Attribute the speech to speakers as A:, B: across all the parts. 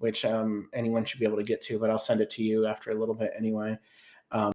A: which anyone should be able to get to, but I'll send it to you after a little bit anyway. Um,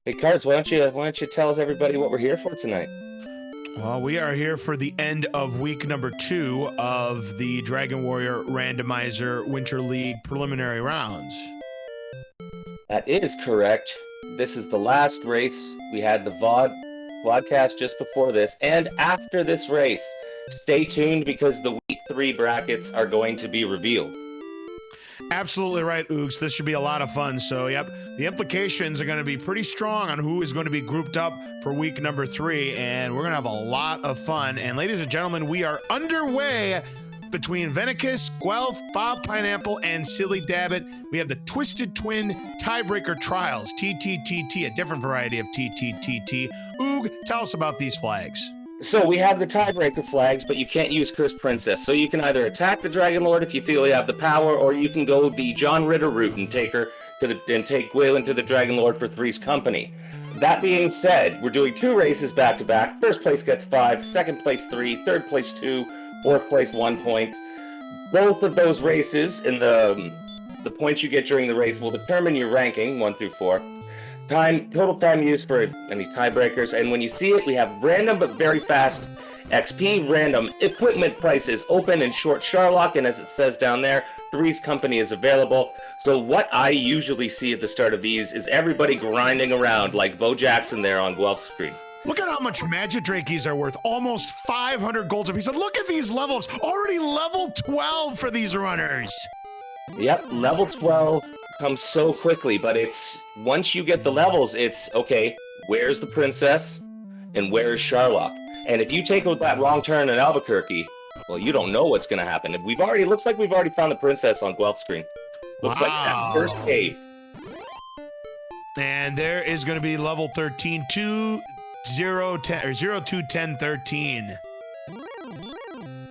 B: Hey, Cards, why don't you tell us everybody what we're here for tonight?
C: Well, we are here for the end of week number 2 of the Dragon Warrior Randomizer Winter League preliminary rounds.
B: That is correct. This is the last race. We had the vodcast just before this, and after this race, stay tuned because the week 3 brackets are going to be revealed.
C: Absolutely right, Oogs. This should be a lot of fun. So, yep, the implications are going to be pretty strong on who is going to be grouped up for week number 3, and we're going to have a lot of fun. And ladies and gentlemen, we are underway between Vennicus, Guelph, Bob Pineapple, and Silly Dabbit. We have the Twisted Twin Tiebreaker Trials, TTTT, a different variety of TTTT. Oog, tell us about these flags.
B: So we have the tiebreaker flags, but you can't use Cursed Princess. So you can either attack the Dragon Lord if you feel you have the power, or you can go the John Ritter route and take Gwaelin to the Dragon Lord for Three's company. That being said, we're doing 2 races back to back. First place gets 5, second place 3, third place 2, fourth place 1 point. Both of those races and the points you get during the race will determine your ranking 1 through 4. Total time used for any tiebreakers, and when you see it, we have random but very fast XP, random equipment prices, open and short Sharlock, and as it says down there, Three's company is available. So what I usually see at the start of these is everybody grinding around like Bo Jackson there on Guelph's screen.
C: Look at how much Magidrakes are worth, almost 500 golds apiece. And look at these levels, already level 12 for these runners.
B: Yep, level 12 comes so quickly, but it's once you get the levels, it's okay, where's the princess and where's Sharlock? And if you take that wrong turn in Albuquerque, well, you don't know what's going to happen. Looks like we've already found the princess on Guelph's screen. Looks like that first cave.
C: And there is going to be level 13, 2, 0, 10, or 0, 2, 10, 13.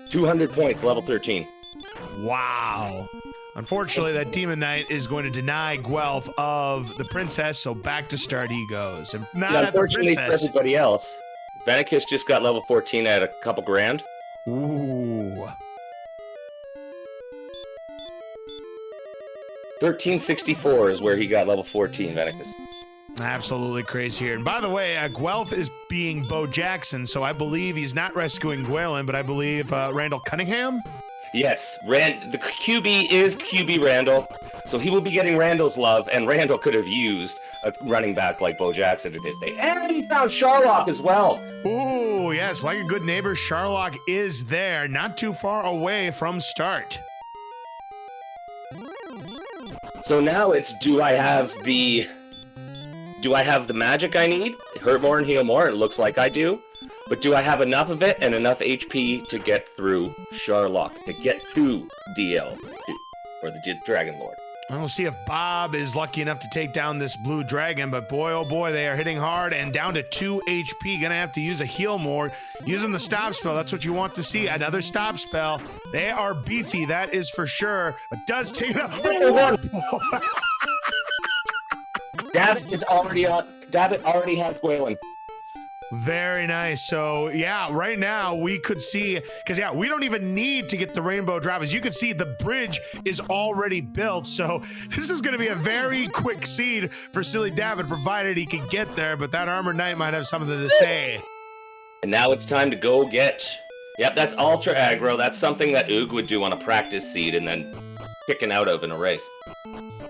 B: 200 points, level 13.
C: Wow. Unfortunately, that Demon Knight is going to deny Guelph of the princess, so back to start he goes. And not at the
B: unfortunately for
C: princess.
B: everybody else, Vennicus just got level 14 at a couple grand.
C: Ooh.
B: 1364 is where he got level 14, Vennicus.
C: Absolutely crazy here. And by the way, Guelph is being Bo Jackson, so I believe he's not rescuing Gwaelin, but I believe Randall Cunningham?
B: Yes, the QB is QB Randall, so he will be getting Randall's love, and Randall could have used a running back like Bo Jackson in his day. And he found Sharlock as well.
C: Ooh, yes, like a good neighbor, Sharlock is there, not too far away from start.
B: So now it's, do I have the magic I need? Hurt more and heal more, it looks like I do. But do I have enough of it and enough HP to get through Sharlock, to get to DL, or the Dragon Lord?
C: We'll see if Bob is lucky enough to take down this blue dragon, but boy, oh boy, they are hitting hard and down to 2 HP. Gonna have to use a heal more. Using the stop spell, that's what you want to see. Another stop spell. They are beefy, that is for sure. But does take it out.
B: Dabbit already has Gwaelin.
C: Very nice. So, yeah, right now we could see, because, yeah, we don't even need to get the rainbow drop. As you can see, the bridge is already built. So this is going to be a very quick seed for Silly Dabbit, provided he can get there. But that Armored Knight might have something to say.
B: And now it's time to go get... Yep, that's Ultra Aggro. That's something that Oog would do on a practice seed and then kicking out of in a race.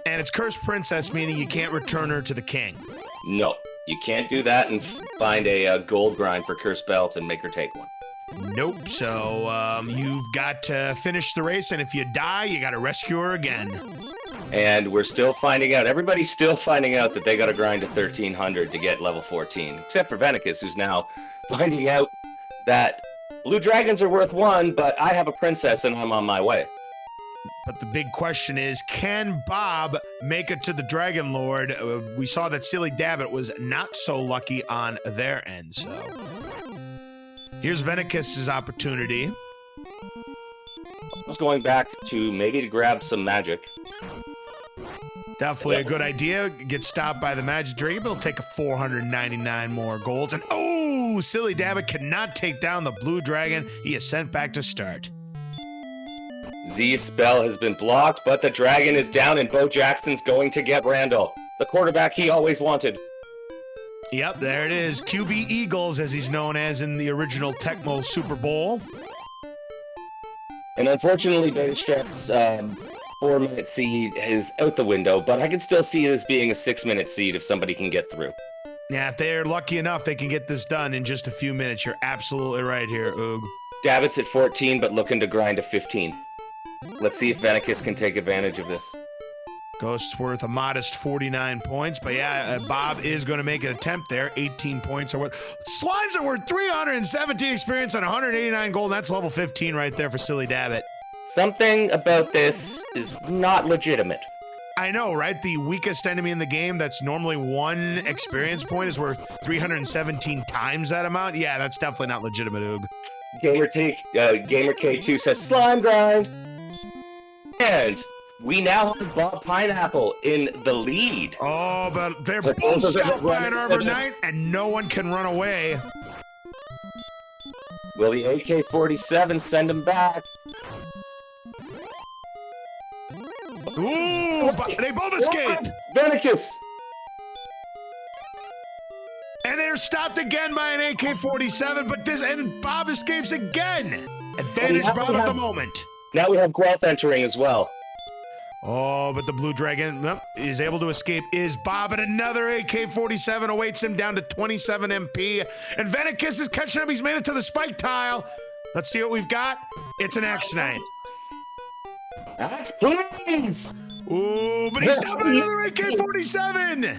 C: And it's Cursed Princess, meaning you can't return her to the king.
B: No. You can't do that and find a gold grind for Cursed Belt and make her take one.
C: Nope. So you've got to finish the race, and if you die, you got to rescue her again.
B: And we're still finding out. Everybody's still finding out that they got to grind to 1300 to get level 14, except for Vennicus, who's now finding out that blue dragons are worth 1, but I have a princess and I'm on my way.
C: But the big question is, can Bob make it to the Dragon Lord? We saw that Silly Dabbit was not so lucky on their end, so... Here's Vennicus's opportunity.
B: I was going back to maybe to grab some magic.
C: Definitely a good idea. Get stopped by the Magidrake. It'll take a 499 more golds. And oh, Silly Dabbit cannot take down the blue dragon. He is sent back to start.
B: Z's spell has been blocked, but the dragon is down and Bo Jackson's going to get Randall, the quarterback he always wanted.
C: Yep, there it is. QB Eagles, as he's known as in the original Tecmo Super Bowl.
B: And unfortunately, Beta-Strap's 4-minute seed is out the window, but I can still see this being a 6-minute seed if somebody can get through.
C: Yeah, if they're lucky enough, they can get this done in just a few minutes. You're absolutely right here, Oog.
B: Dabbit's at 14, but looking to grind to 15. Let's see if Vennicus can take advantage of this.
C: Ghost's worth a modest 49 points, but yeah, Bob is going to make an attempt there. 18 points are worth. Slimes are worth 317 experience on 189 gold. That's level 15 right there for Silly Dabbit.
B: Something about this is not legitimate.
C: I know, right? The weakest enemy in the game that's normally 1 experience point is worth 317 times that amount. Yeah, that's definitely not legitimate, Oog.
B: Gamer K2 says slime grind. And we now have Bob Pineapple in the lead.
C: Oh, but they're both stopped by an Arbor Knight, and no one can run away.
B: Will the AK-47 send him back?
C: Ooh, they both escaped.
B: Vennicus.
C: And they're stopped again by an AK-47, and Bob escapes again. Advantage Bob at the moment.
B: Now we have Guelph entering as well.
C: Oh, but the Blue Dragon is able to escape. Is Bob, and another AK-47 awaits him down to 27 MP. And Vennicus is catching up. He's made it to the spike tile. Let's see what we've got. It's an X-Knight.
B: Axe, please!
C: Ooh, but he's stopped by another AK-47!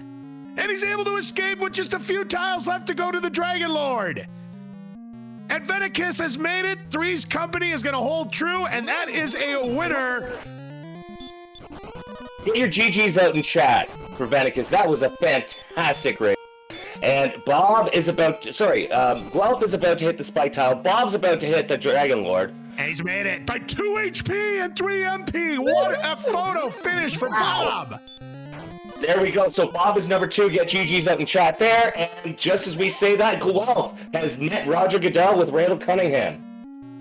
C: And he's able to escape with just a few tiles left to go to the Dragon Lord. And Vennicus has made it. Three's Company is going to hold true, and that is a winner.
B: Get your GGs out in chat for Vennicus. That was a fantastic race. And Bob is about to, Guelph is about to hit the spike tile. Bob's about to hit the Dragon Lord.
C: And he's made it by 2 HP and 3 MP. What a photo finish for Bob.
B: There we go. So Bob is number 2. Get GGs out in chat there. And just as we say that, Guelph has met Roger Goodell with Randall Cunningham.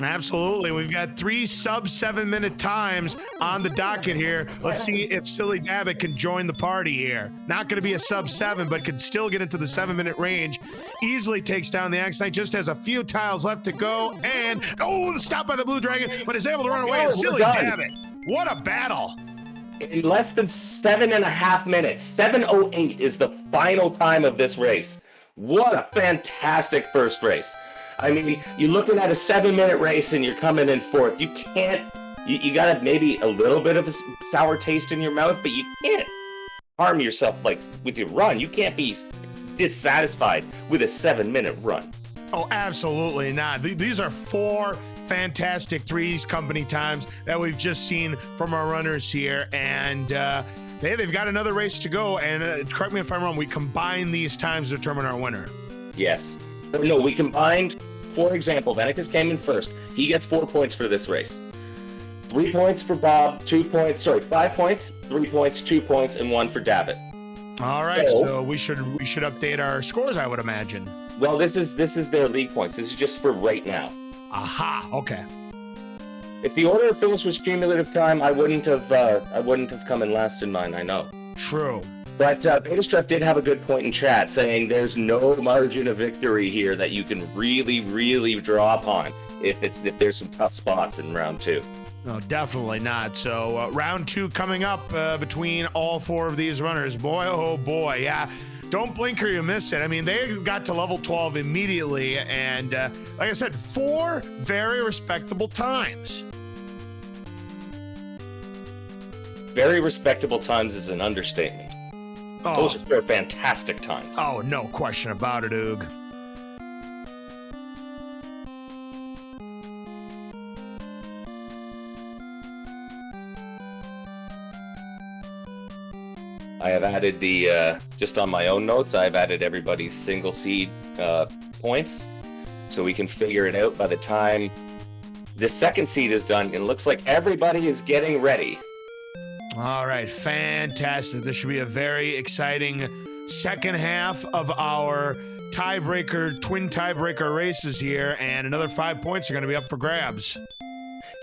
C: Absolutely. We've got 3 sub-7-minute times on the docket here. Let's see if Silly Dabbit can join the party here. Not going to be a sub-7, but can still get into the 7-minute range. Easily takes down the X-Knight, just has a few tiles left to go. And, stopped by the Blue Dragon, but is able to run away. And Silly Dabbit, what a battle.
B: In less than 7.5 minutes, 7:08 is the final time of this race. What a fantastic first race. I mean, you're looking at a 7-minute race and you're coming in 4th. You can't, you got maybe a little bit of a sour taste in your mouth, but you can't harm yourself like with your run. You can't be dissatisfied with a 7-minute run. Oh,
C: absolutely not. These are 4 fantastic Three's Company times that we've just seen from our runners here. And they've got another race to go. And correct me if I'm wrong, we combine these times to determine our winner.
B: Yes. No, we combined, for example, Vennicus came in first. He gets 4 points for this race. 3 points for Bob, 5 points, 3 points, 2 points, and 1 for Dabbit.
C: All right, so we should update our scores, I would imagine.
B: Well, this is their league points. This is just for right now.
C: Aha, okay.
B: If the order of finish was cumulative time, I wouldn't have come in last in mine, I know.
C: True.
B: But Beta-Strap did have a good point in chat saying there's no margin of victory here that you can really, really draw upon if there's some tough spots in round 2.
C: No, definitely not. So round 2 coming up between all 4 of these runners. Boy, oh boy, yeah. Don't blink or you miss it. I mean, they got to level 12 immediately, and like I said, 4 very respectable times.
B: Very respectable times is an understatement.
C: Oh.
B: Those are fantastic times.
C: Oh, no question about it, Oog.
B: I have added the, just on my own notes, I've added everybody's single seed points, so we can figure it out by the time the second seed is done. It looks like everybody is getting ready.
C: All right, fantastic. This should be a very exciting second half of our twin tiebreaker races here, and another 5 points are going to be up for grabs.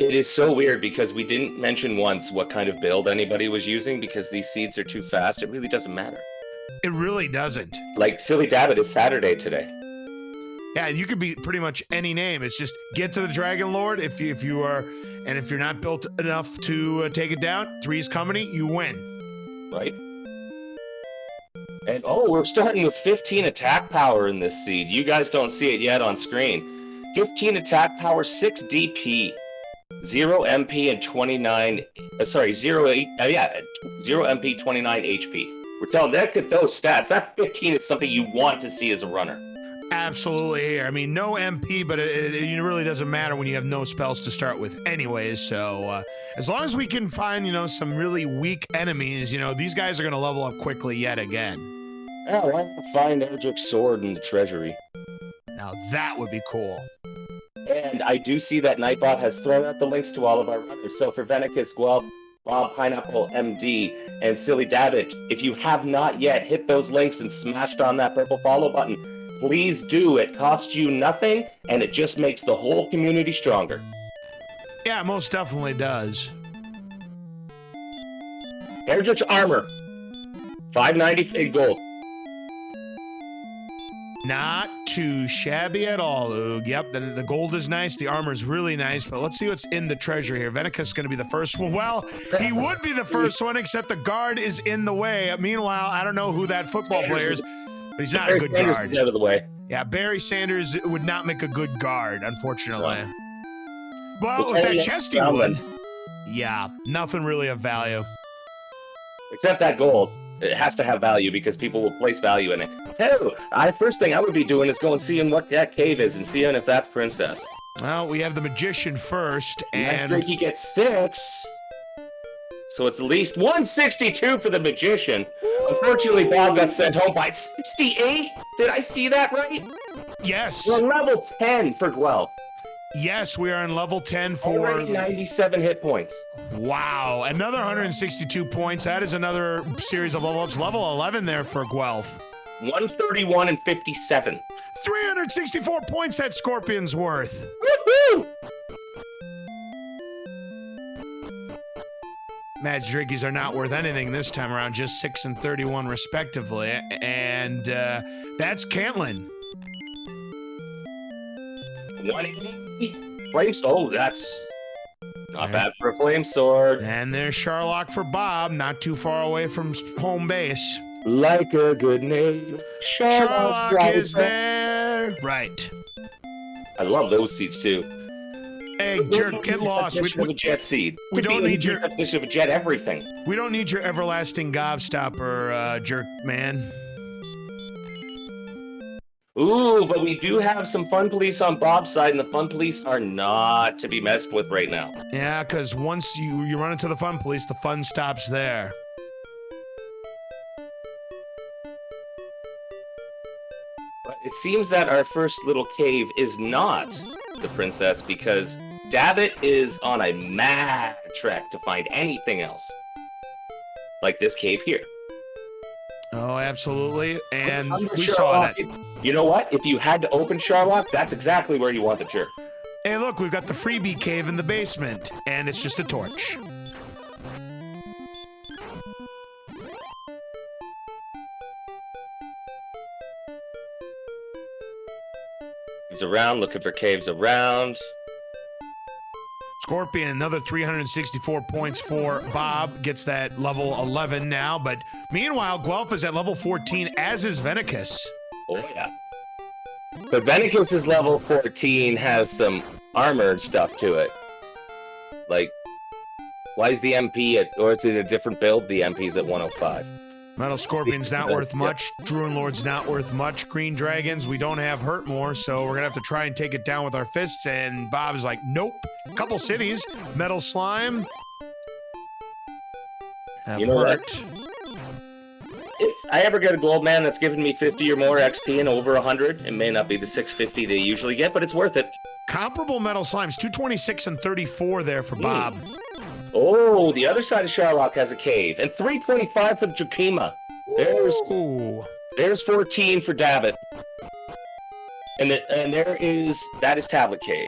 B: It is so weird because we didn't mention once what kind of build anybody was using because these seeds are too fast. It really doesn't matter.
C: It really doesn't.
B: Like Silly Dabbit is Saturday today.
C: Yeah, you could be pretty much any name. It's just get to the Dragon Lord if you are, and if you're not built enough to take it down, 3's coming, you win.
B: Right. And oh, we're starting with 15 attack power in this seed. You guys don't see it yet on screen. 15 attack power, 6 DP, 0 MP, and 29. 0 MP, 29 HP. We're telling look at those stats. That 15 is something you want to see as a runner.
C: Absolutely here. I mean, no MP, but it really doesn't matter when you have no spells to start with anyways. So as long as we can find, some really weak enemies, these guys are going to level up quickly yet again.
B: Oh, I'll find Eldrick's sword in the treasury.
C: Now that would be cool.
B: And I do see that Nightbot has thrown out the links to all of our runners. So for Vennicus, Guelph, BobPineappleMD, and Silly Dabbit, if you have not yet hit those links and smashed on that purple follow button, please do. It costs you nothing, and it just makes the whole community stronger.
C: Yeah, it most definitely does.
B: Eldritch armor, 590 gold.
C: Not too shabby at all, Oog. Yep, the gold is nice. The armor is really nice, but let's see what's in the treasure here. Vennicus is going to be the first one. Well, he would be the first one, except the guard is in the way. Meanwhile, I don't know who that football player is, but he's not a good guard.
B: Is out of the way.
C: Yeah, Barry Sanders would not make a good guard, unfortunately. Well, with that chest he would. Yeah, nothing really of value.
B: Except that gold. It has to have value because people will place value in it. Hey, first thing I would be doing is going seeing what that cave is and seeing if that's Princess.
C: Well, we have the Magician first, and...
B: Next drink he gets 6. So it's at least 162 for the Magician. Unfortunately, Bob got sent home by 68. Did I see that right?
C: Yes.
B: We're level 10 for Guelph.
C: Yes, we are in level 10 for...
B: Already 97 hit points.
C: Wow, another 162 points. That is another series of level ups. Level 11 there for Guelph.
B: 131 and 57.
C: 364 points that Scorpion's worth.
B: Woohoo!
C: Mad's Driggies are not worth anything this time around, just 6 and 31 respectively. And that's Cantlin.
B: 180. Flames. Oh, that's not bad for a flame sword.
C: And there's Sharlock for Bob, not too far away from home base.
B: Like a good name.
C: Sharlock is there. Right.
B: I love those seeds too.
C: Hey, jerk, get lost.
B: We have a jet seed.
C: We don't need your
B: definition of a jet. Everything.
C: We don't need your everlasting gobstopper, jerk man.
B: Ooh, but we do have some fun police on Bob's side, and the fun police are not to be messed with right now.
C: Yeah, because once you run into the fun police, the fun stops there.
B: But it seems that our first little cave is not the princess, because Dabbit is on a mad trek to find anything else. Like this cave here.
C: Oh, absolutely. And we saw that.
B: You know what? If you had to open Sharlock, that's exactly where you want the jerk.
C: Hey, look, we've got the freebie cave in the basement, and it's just a torch.
B: Caves around, looking for caves around.
C: Scorpion, another 364 points for Bob, gets that level 11 now, but meanwhile, Guelph is at level 14, as is Vennicus.
B: Oh, yeah. But Vennicus' level 14 has some armored stuff to it. Like, why is the MP at, or is it a different build? The MP's at 105.
C: Metal Scorpion's not worth much. Druin Lord's not worth much. Green Dragons, we don't have hurt more, so we're gonna have to try and take it down with our fists, and Bob's like, nope. Couple cities. Metal Slime. Have
B: you know
C: hurt.
B: What? If I ever get a gold man that's giving me 50 or more XP and over 100, it may not be the 650 they usually get, but it's worth it.
C: Comparable Metal Slimes, 226 and 34 there for Bob.
B: Oh, the other side of Sharlock has a cave, and 325 for the Jakima. There's 14 for Dabbit. And that is Tablet Cave.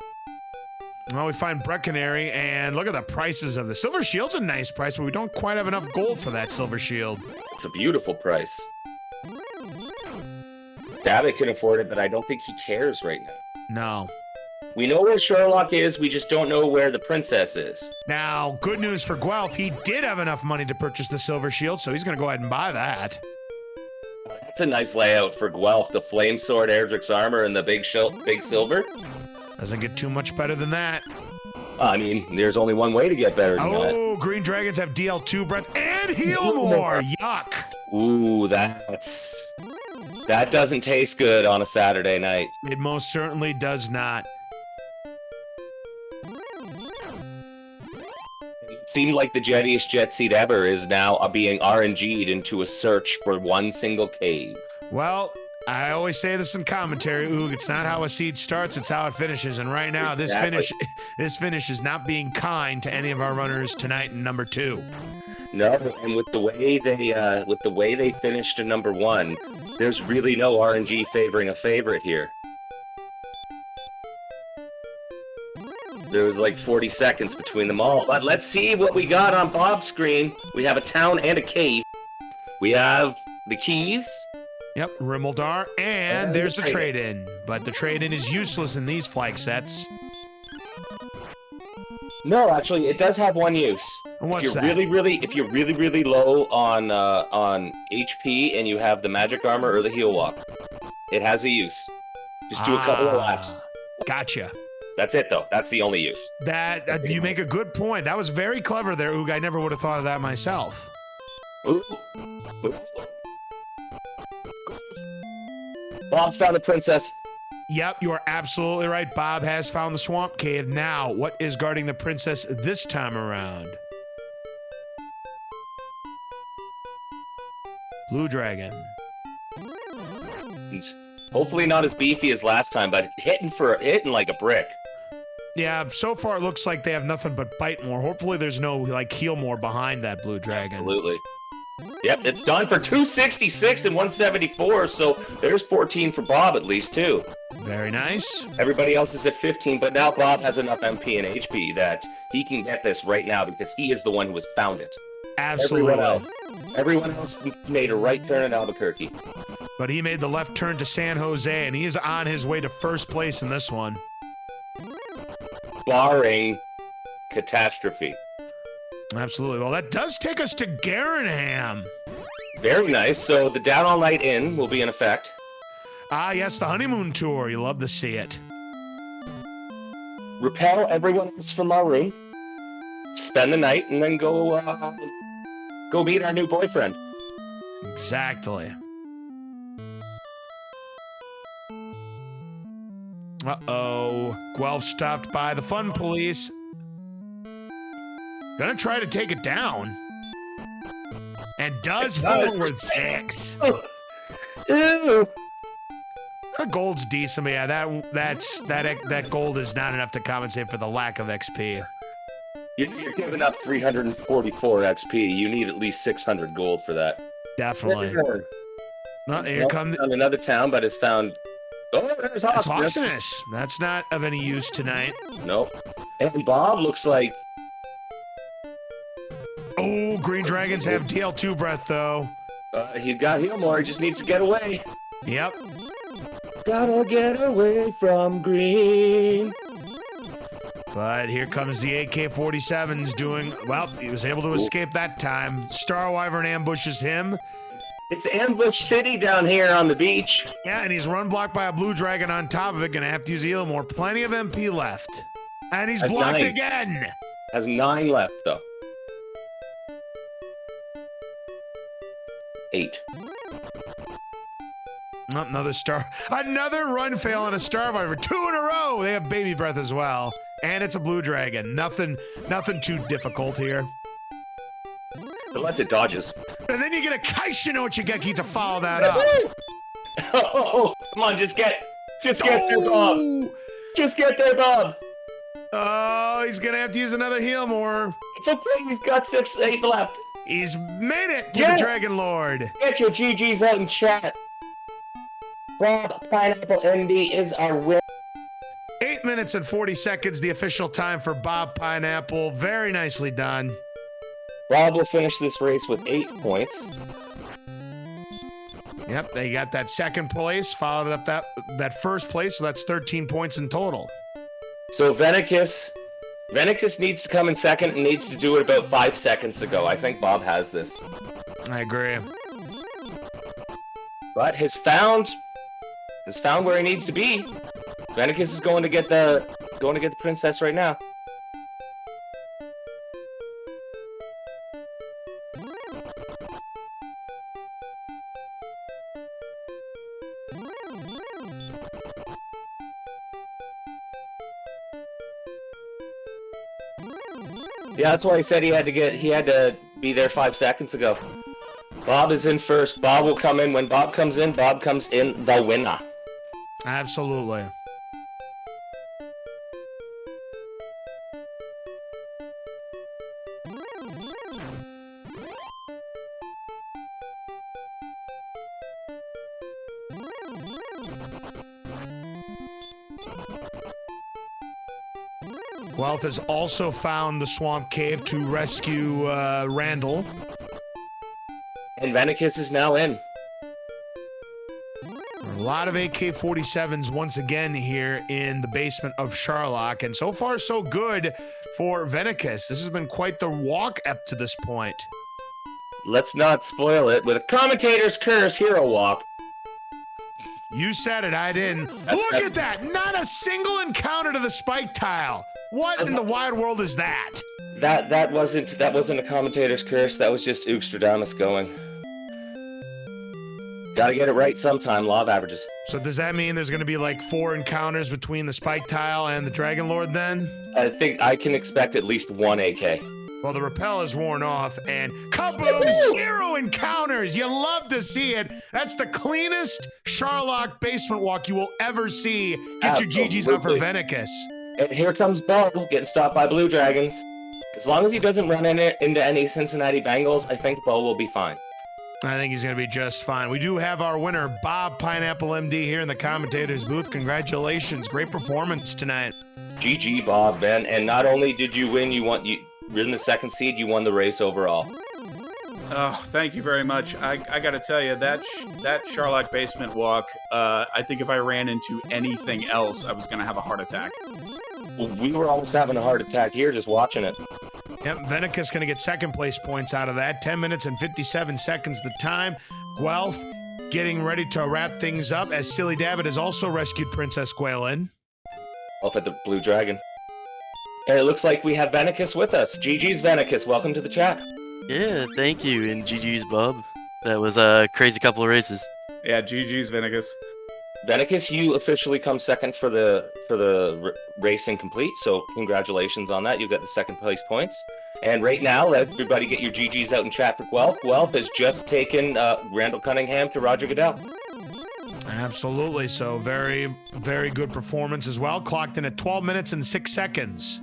C: Well, we find Brecconary, and look at the prices of the Silver Shield's a nice price, but we don't quite have enough gold for that Silver Shield.
B: It's a beautiful price. Dabbit can afford it, but I don't think he cares right now.
C: No.
B: We know where Sherlock is, we just don't know where the princess is.
C: Now, good news for Guelph. He did have enough money to purchase the silver shield, so he's going to go ahead and buy that.
B: That's a nice layout for Guelph. The flame sword, Erdrick's armor, and the big silver.
C: Doesn't get too much better than that.
B: I mean, there's only one way to get better than that.
C: Oh, Green Dragons have DL2 breath and heal more. Yuck.
B: Ooh, that doesn't taste good on a Saturday night.
C: It most certainly does not.
B: It seemed like the jettiest jet seat ever is now being RNG'd into a search for one single cave.
C: Well, I always say this in commentary, Oog. It's not how a seed starts; it's how it finishes. And right now, this finish is not being kind to any of our runners tonight in number 2.
B: No, and with the way they finished in number 1, there's really no RNG favoring a favorite here. There was like 40 seconds between them all. But let's see what we got on Bob's screen. We have a town and a cave. We have the keys.
C: Yep, Rimmildar, and there's the trade-in. But the trade-in is useless in these flag sets.
B: No, actually, it does have one use.
C: What's that?
B: If you're really low on HP and you have the magic armor or the heal walk, it has a use. Just do a couple of laps.
C: Gotcha.
B: That's it, though. That's the only use.
C: You make a good point. That was very clever there, Oog. I never would have thought of that myself.
B: Ooh. Bob's found the princess.
C: Yep, you are absolutely right. Bob has found the swamp cave. Now, what is guarding the princess this time around? Blue Dragon.
B: Hopefully not as beefy as last time, but hitting like a brick.
C: Yeah, so far it looks like they have nothing but bite more. Hopefully there's no like heal more behind that Blue Dragon.
B: Absolutely. Yep, it's done for 266 and 174, so there's 14 for Bob at least, too.
C: Very nice.
B: Everybody else is at 15, but now Bob has enough MP and HP that he can get this right now because he is the one who has found it.
C: Absolutely.
B: Everyone else made a right turn in Albuquerque.
C: But he made the left turn to San Jose, and he is on his way to first place in this one.
B: Barring catastrophe.
C: Absolutely. Well, that does take us to Garanham.
B: Very nice. So the Down All Night Inn will be in effect.
C: Ah, yes, the honeymoon tour. You love to see it.
B: Repel everyone else from our room. Spend the night, and then go meet our new boyfriend.
C: Exactly. Uh-oh. Guelph stopped by the fun police. Gonna try to take it down. And does forward 6.
B: Ew.
C: The gold's decent, but yeah, that gold is not enough to compensate for the lack of XP.
B: You're giving up 344 XP. You need at least 600 gold for that.
C: Definitely. Well, here comes
B: another town, but it's found. Oh, there's
C: Hoxinus. That's not of any use tonight.
B: Nope. And Bob looks like.
C: Oh, Green Dragons have DL2 breath, though.
B: He got heal more. He just needs to get away.
C: Yep.
B: Gotta get away from green.
C: But here comes the AK-47s doing, well, he was able to escape that time. Star Wyvern ambushes him.
B: It's Ambush City down here on the beach.
C: Yeah, and he's run blocked by a Blue Dragon on top of it. Gonna have to use heal more. Plenty of MP left. And he's blocked again.
B: Has 9 left, though. 8.
C: Oh, another run fail on a Star Wyvern. 2 in a row. They have baby breath as well. And it's a Blue Dragon. Nothing too difficult here.
B: Unless it dodges.
C: And then you get a Kaishin Ochigeki to follow that up.
B: Oh, come on, just get there, Bob. Just get there, Bob.
C: Oh, he's gonna have to use another heal more.
B: It's okay, he's got 8 left.
C: He's made it to the Dragon Lord.
B: Get your GGs out in chat. BobPineappleMD is our winner.
C: 8 minutes and 40 seconds, the official time for Bob Pineapple. Very nicely done.
B: Bob will finish this race with 8 points.
C: Yep, they got that second place, followed up that first place, so that's 13 points in total.
B: So Vennicus needs to come in second and needs to do it about 5 seconds ago. I think Bob has this.
C: I agree.
B: But has found where he needs to be. Vennicus is going to get the princess right now. Yeah, that's why I said he had to be there 5 seconds ago. Bob is in first. Bob will come in. When Bob comes in the winner.
C: Absolutely. Guelph has also found the swamp cave to rescue Randall.
B: And Vennicus is now in.
C: A lot of AK-47s once again here in the basement of Sherlock, and so far so good for Vennicus. This has been quite the walk up to this point.
B: Let's not spoil it with a commentator's curse hero walk.
C: You said it, I didn't. Look at that! Not a single encounter to the spike tile. What in the wide world is that?
B: That wasn't a commentator's curse. That was just Oogstradamus going. Gotta get it right sometime. Law of averages.
C: So does that mean there's going to be like 4 encounters between the spike tile and the Dragon Lord then?
B: I think I can expect at least 1 AK.
C: Well, the rappel is worn off, and kaboom! 0 encounters! You love to see it. That's the cleanest Sherlock basement walk you will ever see. Get your GGs up for Vennicus.
B: And here comes Bo getting stopped by blue dragons. As long as he doesn't run into any Cincinnati Bengals, I think Bo will be fine.
C: I think he's going to be just fine. We do have our winner, BobPineappleMD, here in the commentator's booth. Congratulations. Great performance tonight.
B: GG, Bob, man. And not only did you win, you're in the second seed, you won the race overall.
D: Oh, thank you very much. I got to tell you, that Sherlock basement walk, I think if I ran into anything else, I was going to have a heart attack.
B: Well, we were almost having a heart attack here just watching it.
C: Yep, Vennicus going to get second place points out of that. 10 minutes and 57 seconds the time. Guelph getting ready to wrap things up as Silly Dabbit has also rescued Princess Gwalyn.
B: Off at the Blue Dragon. And it looks like we have Vennicus with us. GG's Vennicus, welcome to the chat.
E: Yeah, thank you, and GG's Bob. That was a crazy couple of races.
D: Yeah, GG's Vennicus.
B: Vennicus, you officially come second for the race incomplete, so congratulations on that. You got the second place points. And right now, everybody get your GGs out in chat for Guelph. Guelph has just taken Randall Cunningham to Roger Goodell.
C: Absolutely. So very, very good performance as well. Clocked in at 12 minutes and 6 seconds.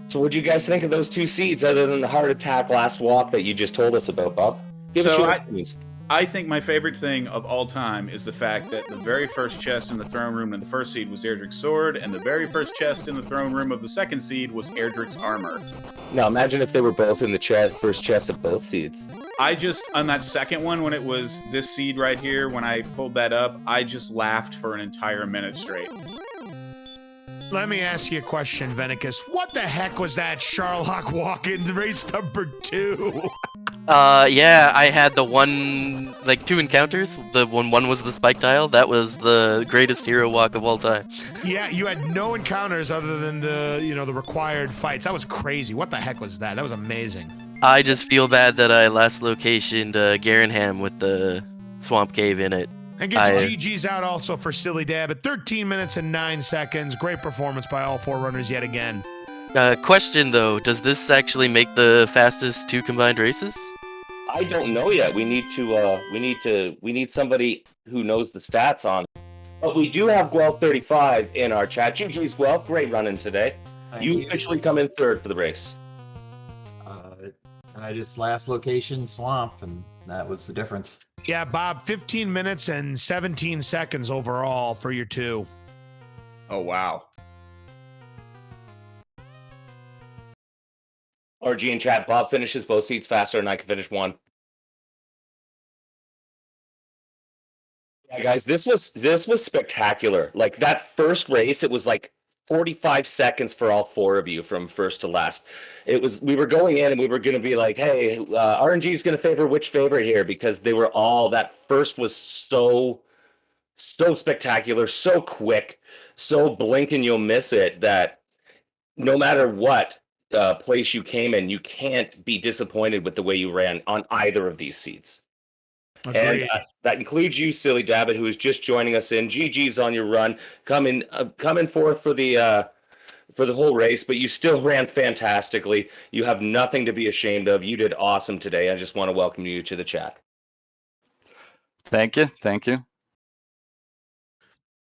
B: So what do you guys think of those 2 seeds other than the heart attack last walk that you just told us about, Bob? Give us your opinions.
D: I think my favorite thing of all time is the fact that the very first chest in the throne room in the first seed was Erdrick's sword, and the very first chest in the throne room of the second seed was Erdrick's armor.
B: Now imagine if they were both in the first chest of both seeds.
D: I just, on that second one, when it was this seed right here, when I pulled that up, I just laughed for an entire minute straight.
C: Let me ask you a question, Vennicus. What the heck was that Sherlock walk-in race number 2?
E: Yeah, I had the 2 encounters. The one was the spike tile. That was the greatest hero walk of all time.
C: Yeah, you had no encounters other than the required fights. That was crazy. What the heck was that? That was amazing.
E: I just feel bad that I last locationed Garenham with the swamp cave in it.
C: And get your GGs out also for Silly Dabbit. 13 minutes and 9 seconds. Great performance by all 4 runners yet again.
E: Question though, does this actually make the fastest 2 combined races?
B: I don't know yet. We need somebody who knows the stats on it. But we do have Guelph35 in our chat. GG's Guelph, great running today. You officially come in third for the race.
F: I just last location swamp, and that was the difference.
C: Yeah, Bob, 15 minutes and 17 seconds overall for your 2.
D: Oh, wow.
B: RG in chat, Bob finishes both seats faster than I can finish one. Yeah, guys, this was spectacular. Like that first race, it was like 45 seconds for all four of you from first to last. We were going in and we were going to be like, hey, RNG is going to favor which favorite here, because they were all, that first was so spectacular, so quick, so blink and you'll miss it, that no matter what place you came in, you can't be disappointed with the way you ran on either of these seats. And
C: Agreed.
B: that includes you, Silly Dabbit, who is just joining us in. GG's on your run, coming forth for the whole race, but you still ran fantastically. You have nothing to be ashamed of. You did awesome today. I just want to welcome you to the chat.
G: Thank you. Thank you.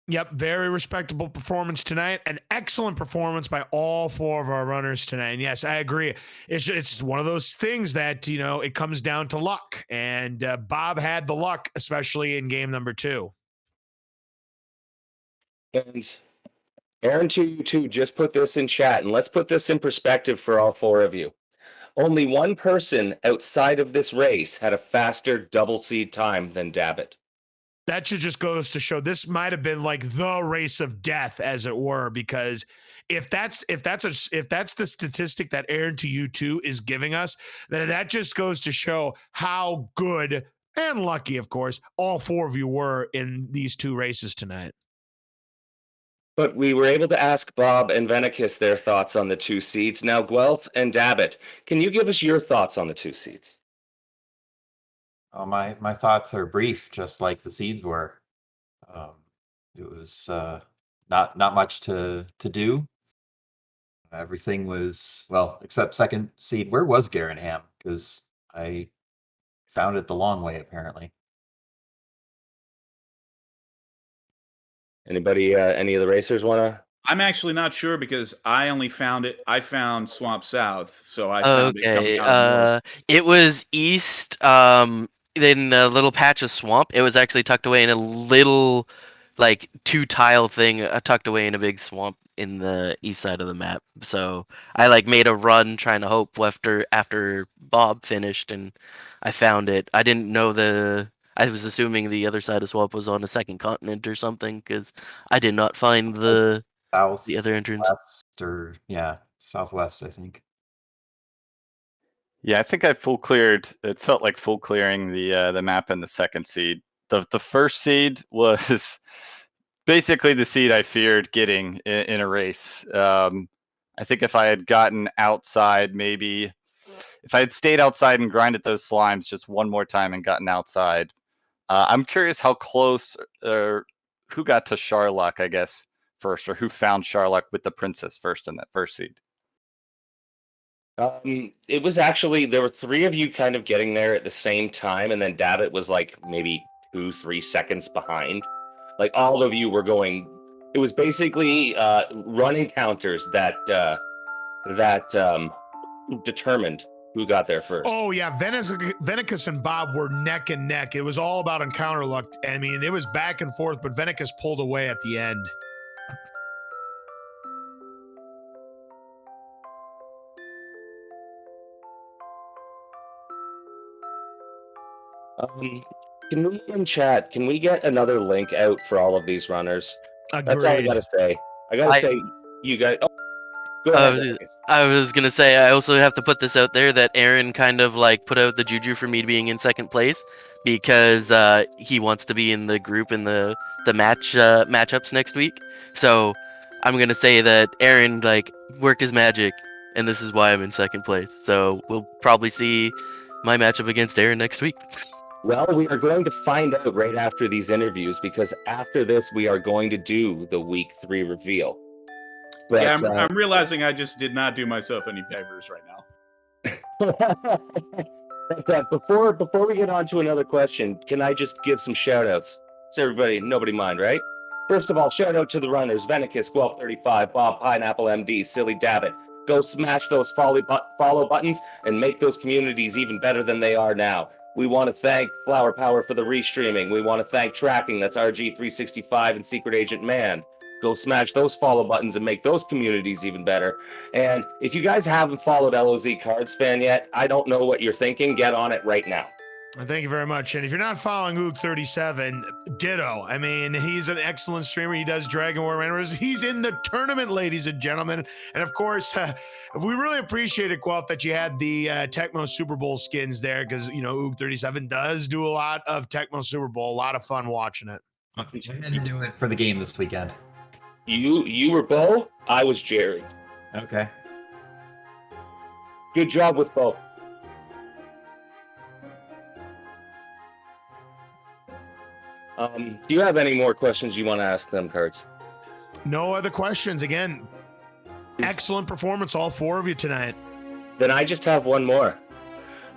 C: Yep, very respectable performance tonight. An excellent performance by all four of our runners tonight. And yes, I agree. It's one of those things that, you know, it comes down to luck. And Bob had the luck, especially in game number 2.
B: And Aaron, you two, just put this in chat, and let's put this in perspective for all four of you. Only one person outside of this race had a faster double seed time than Dabbit.
C: That should just goes to show this might have been like the race of death, as it were, because if that's the statistic that Aaron to you two is giving us, then that just goes to show how good and lucky, of course, all four of you were in these 2 races tonight.
B: But we were able to ask Bob and Vennicus their thoughts on the 2 seeds. Now, Guelph and Dabbit, can you give us your thoughts on the 2 seeds?
F: My thoughts are brief, just like the seeds were. It was not much to do. Everything was, well, except second seed. Where was Garanham? Because I found it the long way, apparently.
B: Anybody, any of the racers want to?
D: I'm actually not sure because I only found it. I found Swamp South, so I found it coming out of north.
E: It was east, in a little patch of swamp. It was actually tucked away in a little, like, 2-tile thing, tucked away in a big swamp in the east side of the map. So I like made a run trying to hope after Bob finished, and I found it. I didn't know I was assuming the other side of swamp was on a second continent or something, because I did not find the other entrance.
F: Southwest, I think.
G: Yeah, I think I full cleared. It felt like full clearing the map in the second seed. The first seed was basically the seed I feared getting in a race. I think if I had gotten outside, maybe if I had stayed outside and grinded those slimes just one more time and gotten outside. I'm curious how close, who got to Charlock, I guess, first, or who found Charlock with the princess first in that first seed.
B: It was actually, there were 3 of you kind of getting there at the same time, and then Dabbit was like maybe 2-3 seconds behind. Like all of you were going. It was basically run encounters that determined who got there first.
C: Oh yeah, Vennicus and Bob were neck and neck. It was all about encounter luck. I mean, it was back and forth, but Vennicus pulled away at the end.
B: Can we in chat? Can we get another link out for all of these runners?
C: Agreed.
B: That's all I gotta say. Say, you guys. Oh, go ahead.
E: I was gonna say, I also have to put this out there that Aaron kind of like put out the juju for me being in second place, because he wants to be in the group in the matchups next week. So I'm gonna say that Aaron like worked his magic, and this is why I'm in second place. So we'll probably see my matchup against Aaron next week.
B: Well, we are going to find out right after these interviews, because after this we are going to do the week 3 reveal. But,
D: yeah, I'm realizing I just did not do myself any favors right now.
B: But before we get on to another question, can I just give some shout outs? So everybody, nobody mind, right? First of all, shout out to the runners, Vennicus, Guelph35, BobPineappleMD, Silly Dabbit. Go smash those follow buttons and make those communities even better than they are now. We want to thank Flower Power for the restreaming. We want to thank Tracking, that's RG365 and Secret Agent Man. Go smash those follow buttons and make those communities even better. And if you guys haven't followed LOZ Cards Fan yet, I don't know what you're thinking. Get on it right now.
C: Thank you very much. And if you're not following Guelph35, ditto. I mean, he's an excellent streamer. He does Dragon War Rainbows. He's in the tournament, ladies and gentlemen. And of course, we really appreciate it, Guelph, that you had the Tecmo Super Bowl skins there, because, you know, Guelph35 does do a lot of Tecmo Super Bowl. A lot of fun watching it.
F: I didn't do it for the game this weekend.
B: You were Bo, I was Jerry.
F: Okay.
B: Good job with Bo. Do you have any more questions you want to ask them, Cards?
C: No other questions. Again, excellent performance, all four of you tonight.
B: Then I just have one more.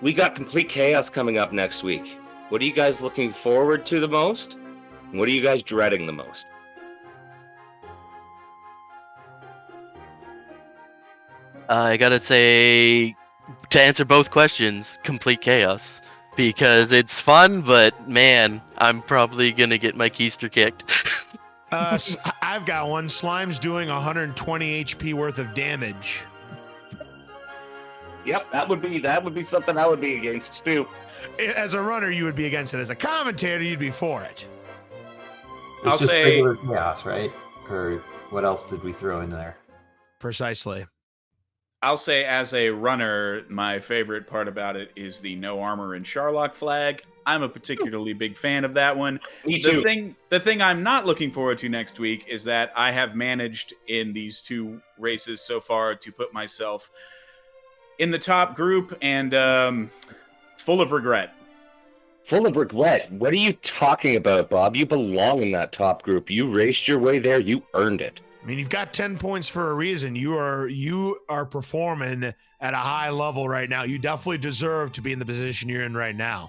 B: We got Complete Chaos coming up next week. What are you guys looking forward to the most? And what are you guys dreading the most?
E: I gotta say, to answer both questions, Complete Chaos. Because it's fun, but man, I'm probably gonna get my keister kicked.
C: I've got one. Slime's doing 120 HP worth of damage.
B: Yep, that would be something I would be against too.
C: As a runner, you would be against it. As a commentator, you'd be for it.
F: It's
D: I'll
F: just
D: say-
F: regular chaos, right? Or what else did we throw in there?
C: Precisely.
D: I'll say, as a runner, my favorite part about it is the no armor and Sharlock flag. I'm a particularly big fan of that one.
B: Me too.
D: The thing I'm not looking forward to next week is that I have managed in these two races so far to put myself in the top group, and full of regret.
B: Full of regret. What are you talking about, Bob? You belong in that top group. You raced your way there. You earned it.
C: I mean, you've got 10 points for a reason. You are performing at a high level right now. You definitely deserve to be in the position you're in right now.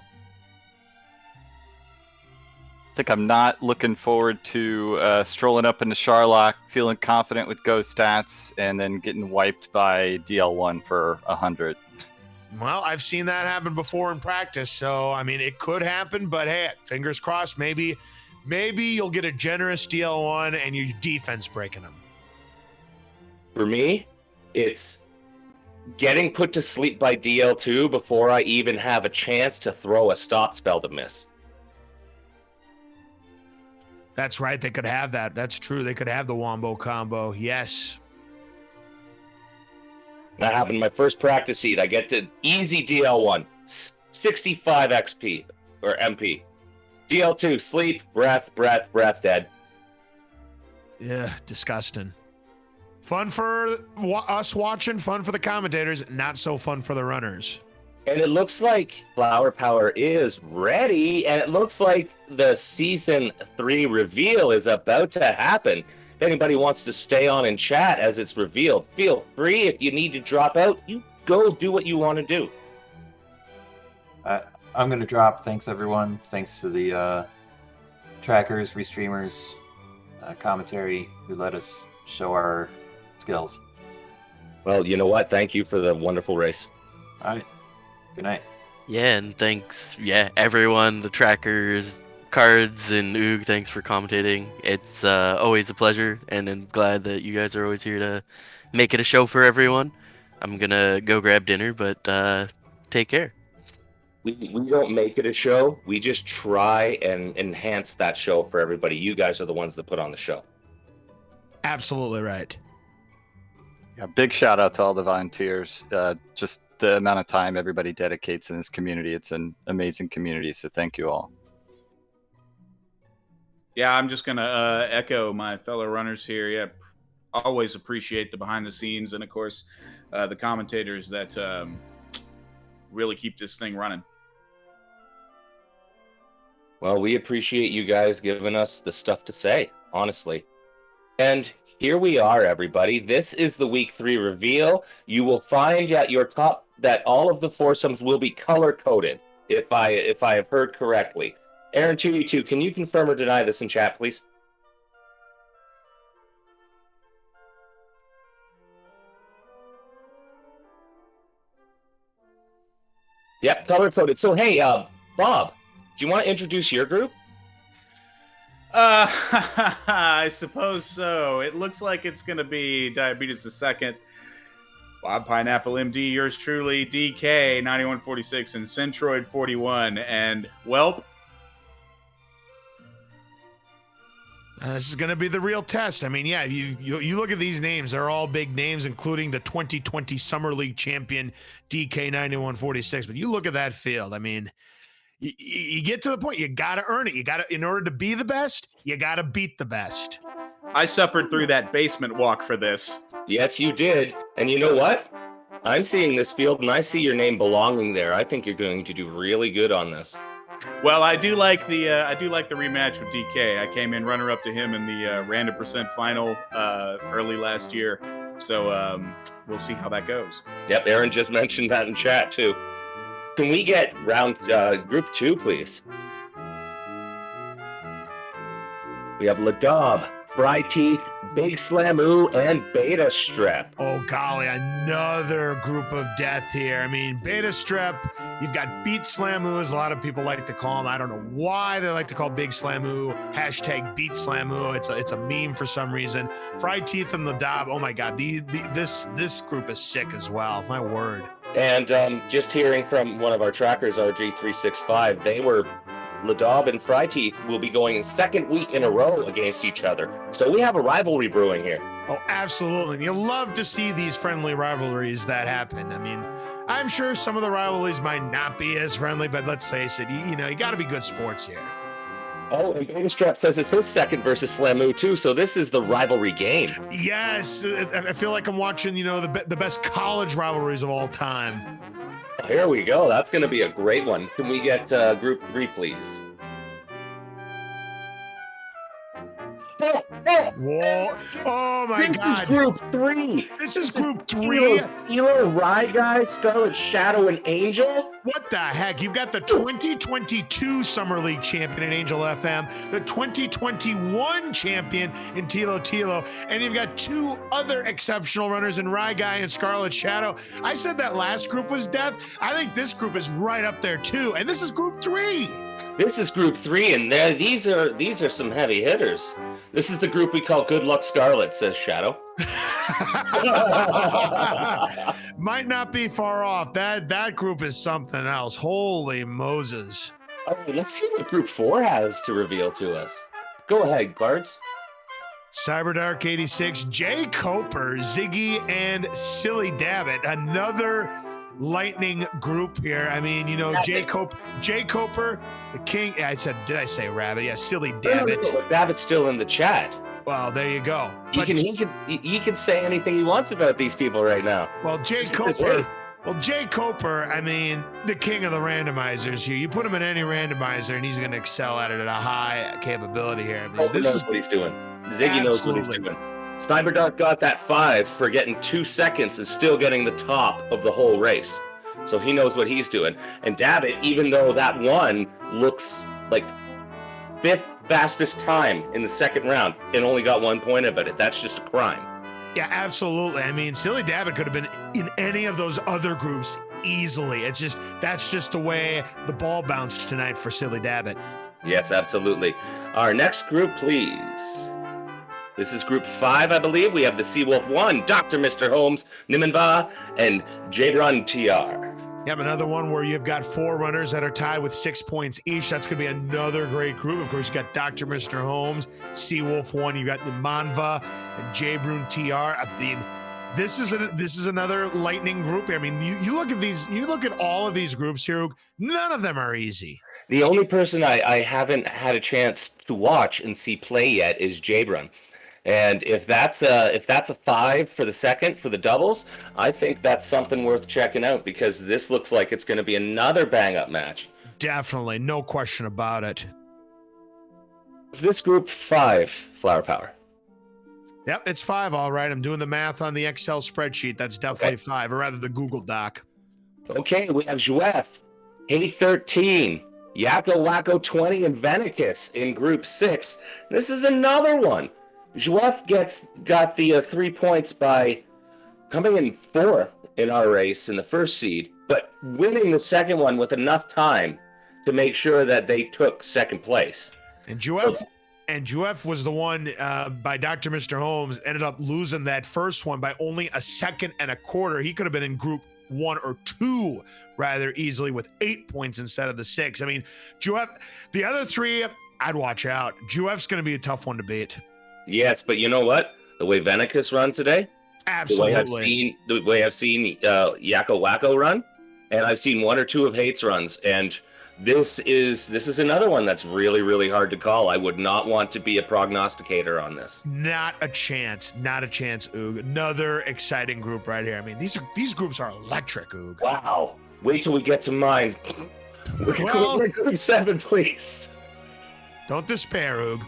G: I think I'm not looking forward to strolling up into Sharlock, feeling confident with Go stats, and then getting wiped by DL1 for 100.
C: Well, I've seen that happen before in practice, so I mean, it could happen. But hey, fingers crossed. Maybe you'll get a generous DL1 and your defense breaking them.
B: For me, it's getting put to sleep by DL2 before I even have a chance to throw a stop spell to miss.
C: That's right. They could have that. That's true. They could have the Wombo combo. Yes.
B: That happened in my first practice seat. I get to easy DL1, 65 XP or MP. DL2, sleep, breath, dead.
C: Yeah, disgusting. Fun for us watching, fun for the commentators, not so fun for the runners.
B: And it looks like Flower Power is ready, and it looks like the Season 3 reveal is about to happen. If anybody wants to stay on and chat as it's revealed, feel free. If you need to drop out, you go do what you want to do.
F: I'm going to drop. Thanks, everyone. Thanks to the trackers, restreamers, commentary who let us show our skills.
B: Well, you know what? Thank you for the wonderful race.
F: All right. Good night.
E: Yeah, and thanks, everyone, the trackers, Cards, and Oog, thanks for commentating. It's always a pleasure, and I'm glad that you guys are always here to make it a show for everyone. I'm gonna go grab dinner, but take care.
B: We don't make it a show. We just try and enhance that show for everybody. You guys are the ones that put on the show.
C: Absolutely right.
G: Yeah, big shout out to all the volunteers. Just the amount of time everybody dedicates in this community. It's an amazing community, so thank you all.
D: Yeah, I'm just going to echo my fellow runners here. Yeah, always appreciate the behind the scenes and, of course, the commentators that really keep this thing running.
B: Well, we appreciate you guys giving us the stuff to say, honestly. And here we are, everybody. This is the Week 3 reveal. You will find at your top that all of the foursomes will be color-coded, if I have heard correctly. Aaron2E2, can you confirm or deny this in chat, please? Yep, color-coded. So, hey, Bob, do you want to introduce your group?
D: I suppose so. It looks like it's going to be Diabetes II. BobPineappleMD, yours truly, DK9146, and Centroid41, and Welp.
C: This is going to be the real test. I mean, yeah, you look at these names; they're all big names, including the 2020 Summer League champion DK9146. But you look at that field. I mean, you get to the point. You got to earn it. You got to, in order to be the best, you got to beat the best.
D: I suffered through that basement walk for this.
B: Yes, you did. And you know what? I'm seeing this field, and I see your name belonging there. I think you're going to do really good on this.
D: Well, I do like the rematch with DK. I came in runner-up to him in the random percent final early last year, so we'll see how that goes.
B: Yep, Aaron just mentioned that in chat too. Can we get round group 2, please? We have Ladab, Fry Teeth, Big Slamoo, and Beta Strep.
C: Oh, golly, another group of death here. I mean, Beta Strep, you've got Beat Slamoo, as a lot of people like to call him. I don't know why they like to call Big Slamoo, hashtag Beat Slamoo. It's a meme for some reason. Fry Teeth and Ladab, oh my God, this group is sick as well, my word.
B: And just hearing from one of our trackers, RG365, they were... Ladab and Fry Teeth will be going second week in a row against each other. So we have a rivalry brewing here.
C: Oh, absolutely. You love to see these friendly rivalries that happen. I mean, I'm sure some of the rivalries might not be as friendly, but let's face it, you got to be good sports here.
B: Oh, and Beta Strap says it's his second versus Slamoo too, so this is the rivalry game.
C: Yes, I feel like I'm watching, the best college rivalries of all time.
B: Here we go. That's going to be a great one. Can we get group 3, please?
C: Whoa. Oh, my God.
B: This is group 3.
C: This is group 3?
B: Hero, Rye Guy, Scarlet Shadow, and Angel?
C: What the heck? You've got the 2022 Summer League champion in Angel FM, the 2021 champion in Tilo Tilo, and you've got 2 other exceptional runners in Rye Guy and Scarlet Shadow. I said that last group was death. I think this group is right up there too, and this is group 3.
B: This is group 3, and these are some heavy hitters. This is the group we call Good Luck Scarlet, says Shadow.
C: Might not be far off. That group is something else. Holy Moses.
B: All right, let's see what group 4 has to reveal to us. Go ahead, guards.
C: Cyberdark 86, Jay Coper, Ziggy, and Silly Dabbit. Another lightning group here. I mean, Jay Coper, the king. Did I say rabbit? Yeah, Silly Dabbit.
B: No, Dabbit's still in the chat.
C: Well, there you go.
B: He can say anything he wants about these people right now.
C: Well, Jay Coper, I mean, the king of the randomizers here. You put him in any randomizer, and he's going to excel at it at a high capability here. I mean,
B: this knows what he's doing. Ziggy knows what he's doing. Sniperdark got that 5 for getting 2 seconds and still getting the top of the whole race. So he knows what he's doing. And Dabbit, even though that 1 looks like 5th fastest time in the second round and only got 1 point of it, that's just a crime.
C: Yeah, absolutely. I mean, Silly Dabbit could have been in any of those other groups easily. That's just the way the ball bounced tonight for Silly Dabbit.
B: Yes, absolutely. Our next group, please. This is group 5, I believe. We have the Seawolf 1, Dr. Mr. Holmes, Nimenva, and Jadron TR.
C: You have another one where you've got 4 runners that are tied with 6 points each. That's going to be another great group. Of course, you got Dr. Mr. Holmes, Seawolf 1, you got Nimenva, and Jadron TR. I mean, this is another lightning group. I mean, you look at these, you look at all of these groups here. None of them are easy.
B: The only person I haven't had a chance to watch and see play yet is Jadron. And if that's a 5 for the second for the doubles, I think that's something worth checking out because this looks like it's going to be another bang-up match.
C: Definitely, no question about it.
B: Is this group 5 Flower Power?
C: Yep, it's 5, all right. I'm doing the math on the Excel spreadsheet. That's definitely 5, or rather the Google Doc.
B: Okay, we have Guelph, Hey13, Yakko Wacko 20, and Vennicus in group 6. This is another one. Guelph got the 3 points by coming in 4th in our race in the first seed, but winning the second one with enough time to make sure that they took second place.
C: And Guelph and Guelph was the one by Dr. Mr. Holmes ended up losing that first one by only a second and a quarter. He could have been in group 1 or 2 rather easily with 8 points instead of the 6. I mean, Guelph, the other 3, I'd watch out. Guelph's going to be a tough one to beat.
B: Yes, but you know what? The way Vennicus run today,
C: Absolutely.
B: the way I've seen Yakko Wacko run, and I've seen 1 or 2 of Hate's runs, and this is another one that's really, really hard to call. I would not want to be a prognosticator on this.
C: Not a chance. Not a chance, Oog. Another exciting group right here. I mean, these groups are electric, Oog.
B: Wow. Wait till we get to mine.
C: Well,
B: We're group 7, please.
C: don't despair, Oog.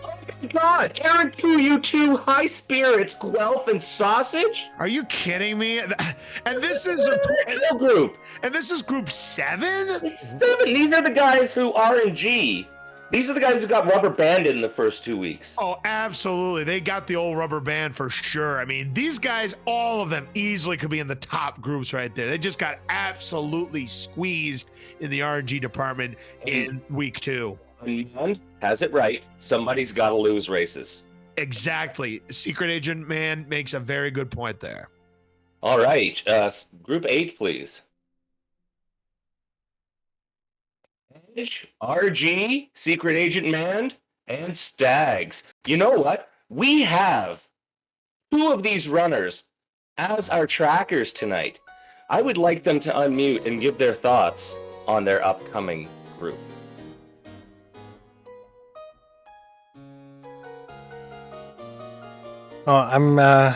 B: Oh my God, Aaron 2, you 2, High Spirits, Guelph, and Sausage?
C: Are you kidding me? And this is
B: Kill group.
C: and this is group 7?
B: 7. These are the guys who RNG. These are the guys who got rubber banded in the first 2 weeks.
C: Oh, absolutely. They got the old rubber band for sure. I mean, these guys, all of them easily could be in the top groups right there. They just got absolutely squeezed in the RNG department in week 2.
B: And has it right. Somebody's got to lose races.
C: Exactly. Secret Agent Man makes a very good point there.
B: All right. Group 8, please. Edge, RG, Secret Agent Man, and Stags. You know what? We have 2 of these runners as our trackers tonight. I would like them to unmute and give their thoughts on their upcoming group.
H: Well, I'm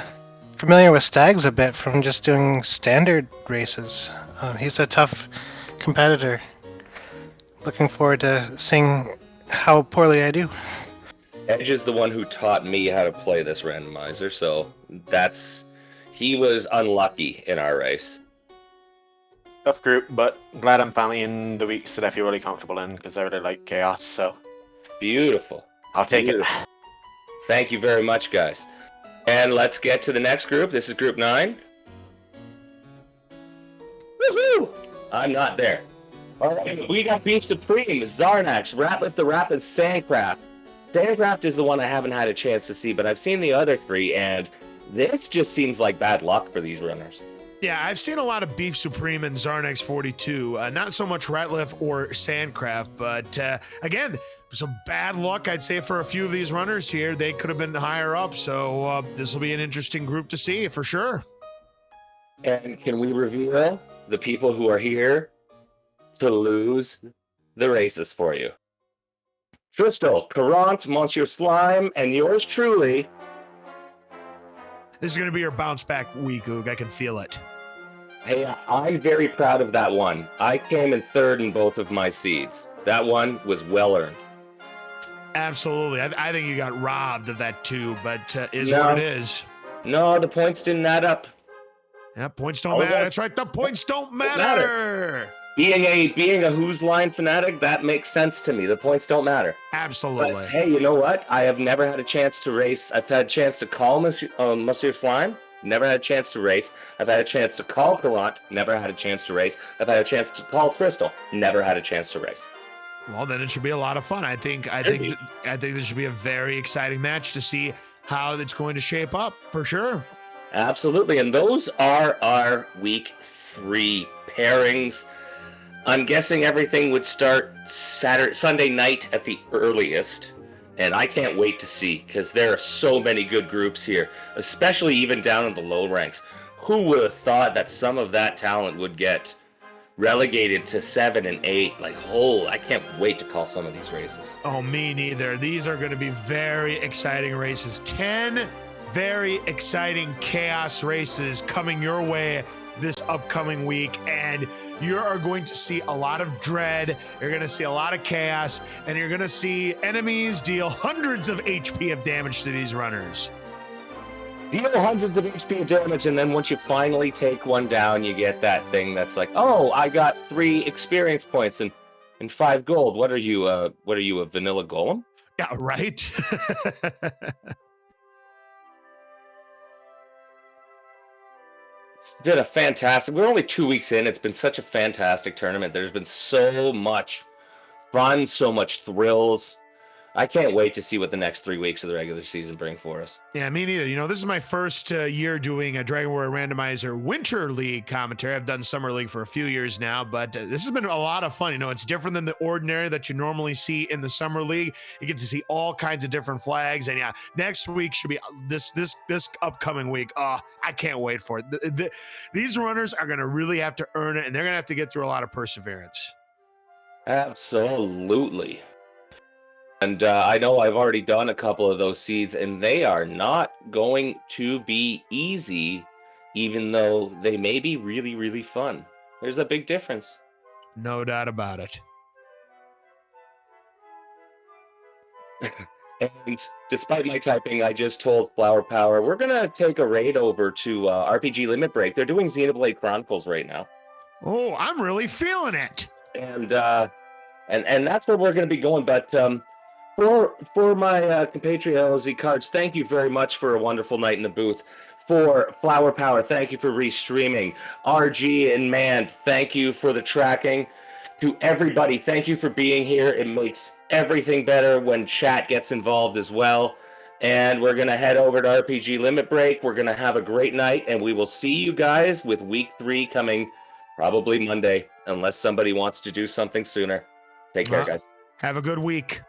H: familiar with Stags a bit from just doing standard races. He's a tough competitor. Looking forward to seeing how poorly I do.
B: Edge is the one who taught me how to play this randomizer, so he was unlucky in our race.
I: Tough group, but glad I'm finally in the weeks that I feel really comfortable in because I really like chaos, so
B: Beautiful.
I: I'll take it.
B: Thank you very much, guys. And let's get to the next group. This is group 9. Woohoo! I'm not there. All right, we got Beef Supreme, Zarnax, Ratliff the Rapid, Sandcraft. Sandcraft is the one I haven't had a chance to see, but I've seen the other 3, and this just seems like bad luck for these runners.
C: Yeah, I've seen a lot of Beef Supreme and Zarnax 42. Not so much Ratliff or Sandcraft, but again, some bad luck, I'd say, for a few of these runners here. They could have been higher up, so this will be an interesting group to see for sure.
B: And can we reveal the people who are here to lose the races for you? Tristel, Courant, Monsieur Slime, and yours truly.
C: This is going to be your bounce back week, Oog. I can feel it.
B: Hey, I'm very proud of that one. I came in 3rd in both of my seeds. That one was well earned.
C: Absolutely. I think you got robbed of that too, but is what it is.
B: No, the points didn't add up.
C: Yeah, points don't matter. That's right. The points don't matter.
B: Being a Who's Line fanatic, that makes sense to me. The points don't matter.
C: Absolutely.
B: But hey, you know what? I have never had a chance to race. I've had a chance to call Monsieur Slime. Never had a chance to race. I've had a chance to call Courant. Never had a chance to race. I've had a chance to call Tristel. Never had a chance to race.
C: Well, then it should be a lot of fun. I think this should be a very exciting match to see how it's going to shape up for sure.
B: Absolutely. And those are our week 3 pairings. I'm guessing everything would start Sunday night at the earliest. And I can't wait to see, because there are so many good groups here, especially even down in the low ranks. Who would have thought that some of that talent would get relegated to 7 and 8? Like, I can't wait to call some of these races.
C: Oh, me neither. These are going to be very exciting races. 10 very exciting chaos races coming your way this upcoming week, and you are going to see a lot of dread, you're going to see a lot of chaos, and you're going to see enemies deal hundreds of HP of damage to these runners.
B: Deal hundreds of HP damage, and then once you finally take one down, you get that thing that's like, oh, I got 3 experience points and 5 gold. What are you, a vanilla golem?
C: Yeah, right?
B: It's been a fantastic, we're only 2 weeks in. It's been such a fantastic tournament. There's been so much fun, so much thrills. I can't wait to see what the next 3 weeks of the regular season bring for us.
C: Yeah, me neither. You know, this is my first year doing a Dragon Warrior Randomizer Winter League commentary. I've done Summer League for a few years now, but this has been a lot of fun. You know, it's different than the ordinary that you normally see in the Summer League. You get to see all kinds of different flags, and yeah, next week should be this upcoming week. Oh, I can't wait for it. These runners are going to really have to earn it, and they're going to have to get through a lot of perseverance.
B: Absolutely. And I know I've already done a couple of those seeds, and they are not going to be easy, even though they may be really, really fun. There's a big difference.
C: No doubt about it.
B: And despite my typing, I just told Flower Power, we're going to take a raid over to RPG Limit Break. They're doing Xenoblade Chronicles right now.
C: Oh, I'm really feeling it.
B: And that's where we're going to be going. But for my compatriot LOZ Cards, thank you very much for a wonderful night in the booth. For Flower Power, thank you for restreaming. RG and Mand, thank you for the tracking. To everybody, thank you for being here. It makes everything better when chat gets involved as well. And we're going to head over to RPG Limit Break. We're going to have a great night, and we will see you guys with Week 3 coming probably Monday, unless somebody wants to do something sooner. Take care, guys.
C: Have a good week.